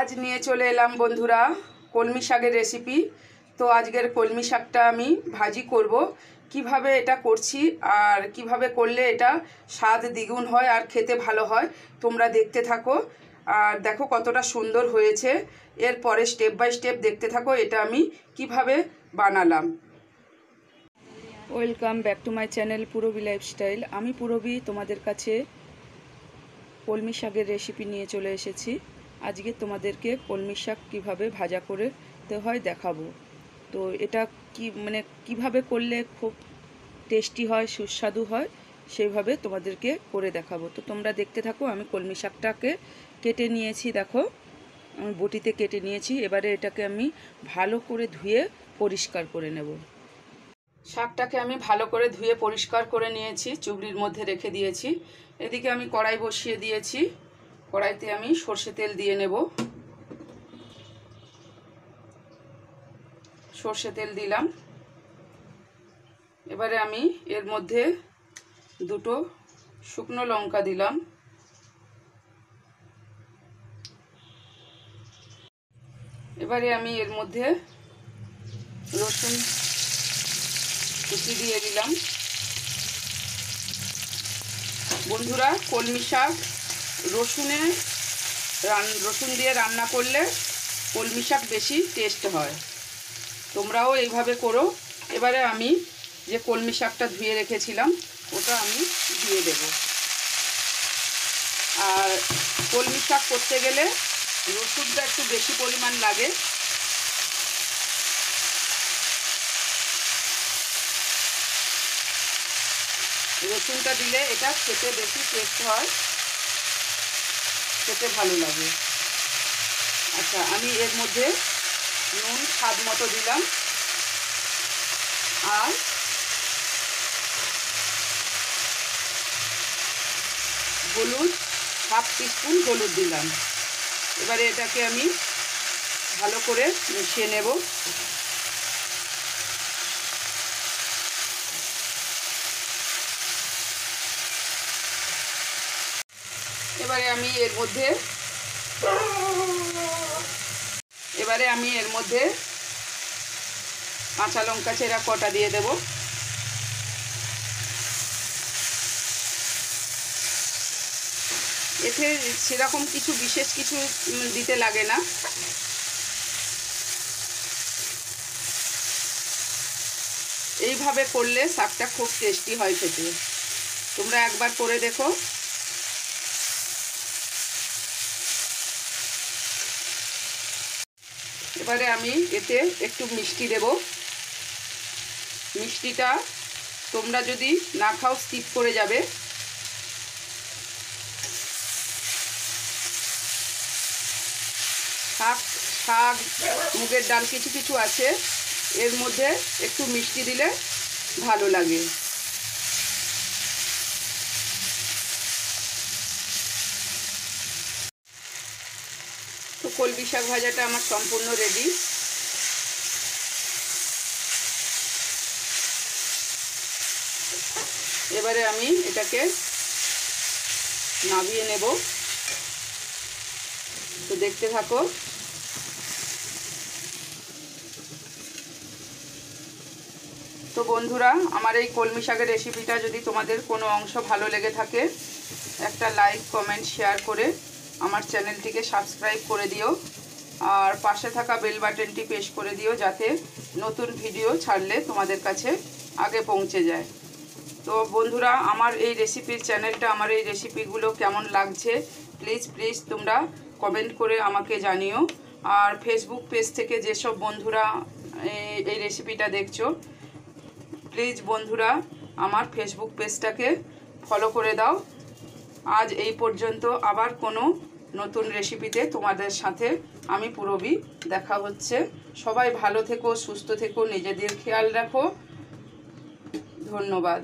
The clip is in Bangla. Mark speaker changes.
Speaker 1: আজ নিয়ে চলে এলাম বন্ধুরা কলমি শাকের রেসিপি। তো আজকের কলমি শাকটা আমি ভাজি করব। কিভাবে এটা করছি আর কিভাবে করলে এটা স্বাদ দ্বিগুণ হয় আর খেতে ভালো হয়, তোমরা দেখতে থাকো। আর দেখো কতটা সুন্দর হয়েছে। এরপরে স্টেপ বাই স্টেপ দেখতে থাকো এটা আমি কিভাবে বানালাম। Welcome back to my channel Purabi lifestyle. আমি পুরবী তোমাদের কাছে কলমি শাকের রেসিপি নিয়ে চলে এসেছি। আজকে তোমাদেরকে কলমি শাক কীভাবে ভাজা করতে হয় দেখাবো। তো এটা কিভাবে করলে খুব টেস্টি হয়, সুস্বাদু হয়, সেইভাবে তোমাদেরকে করে দেখাবো। তো তোমরা দেখতে থাকো। আমি কলমি শাকটাকে কেটে নিয়েছি, দেখো আমি বটিতে কেটে নিয়েছি। এবারে এটাকে আমি ভালো করে ধুয়ে পরিষ্কার করে নেব। শাকটাকে আমি ভালো করে ধুয়ে পরিষ্কার করে নিয়েছি, চুবড়ির মধ্যে রেখে দিয়েছি। এদিকে আমি কড়াই বসিয়ে দিয়েছি। কড়াইতে আমি সর্ষে তেল দিয়ে নেব। সর্ষে তেল দিলাম। এবারে আমি এর মধ্যে দুটো শুকনো লঙ্কা দিলাম। এবারে আমি এর মধ্যে রসুন কুচি দিয়ে দিলাম। বন্ধুরা, কলমি শাক রসুন দিয়ে রান্না করলে কলমি শাক বেশি টেস্ট হয়। তোমরাও এইভাবে করো। এবারে আমি যে কলমি শাকটা ধুয়ে রেখেছিলাম ওটা আমি দিয়ে দেব। আর কলমি শাক করতে গেলে রসুনটা একটু বেশি পরিমাণ লাগে। রসুনটা দিলে এটা খেতে বেশি টেস্ট হয়, খেতে ভালো লাগে। আচ্ছা, আমি এর মধ্যে নুন স্বাদ মতো দিলাম আর হলুদ হাফ টিস্পুন হলুদ দিলাম। এবারে এটাকে আমি ভালো করে মিশিয়ে নেব। এবারে আমি এর মধ্যে কাঁচা লঙ্কা চেরা কটা দিয়ে দেব। এতে সেরকম কিছু বিশেষ কিছু দিতে লাগে না। এইভাবে করলে শাকটা খুব টেস্টি হয় খেতে। তোমরা একবার করে দেখো। এবারে আমি এতে একটু মিষ্টি দেব। মিষ্টিটা তোমরা যদি না খাও স্কিপ করে যাবে। শাক মুগের ডাল কিছু কিছু আছে, এর মধ্যে একটু মিষ্টি দিলে ভালো লাগে। তো কলমি শাক ভাজাটা আমার সম্পূর্ণ রেডি। এবারে আমি এটাকে নামিয়ে নেব। তো দেখতে থাকো। তো বন্ধুরা, আমার এই কলমি শাকের রেসিপিটা যদি তোমাদের কোনো অংশ ভালো লেগে থাকে, একটা লাইক কমেন্ট শেয়ার করে আমার চ্যানেলটিকে সাবস্ক্রাইব করে দিও। আর পাশে থাকা বেল বাটনটি প্রেস করে দিও, যাতে নতুন ভিডিও ছাড়লে তোমাদের কাছে আগে পৌঁছে যায়। তো বন্ধুরা, আমার এই রেসিপির চ্যানেলটা, আমার এই রেসিপিগুলো কেমন লাগছে প্লিজ তোমরা কমেন্ট করে আমাকে জানিও। আর ফেসবুক পেজ থেকে যেসব বন্ধুরা এই রেসিপিটা দেখছো, প্লিজ বন্ধুরা আমার ফেসবুক পেজটাকে ফলো করে দাও। আজ এই পর্যন্ত। আবার কোনো নতুন রেসিপিতে তোমাদের সাথে আমি পুরবী দেখা হচ্ছে। সবাই ভালো থেকো, সুস্থ থেকো, নিজেদের খেয়াল রাখো। ধন্যবাদ।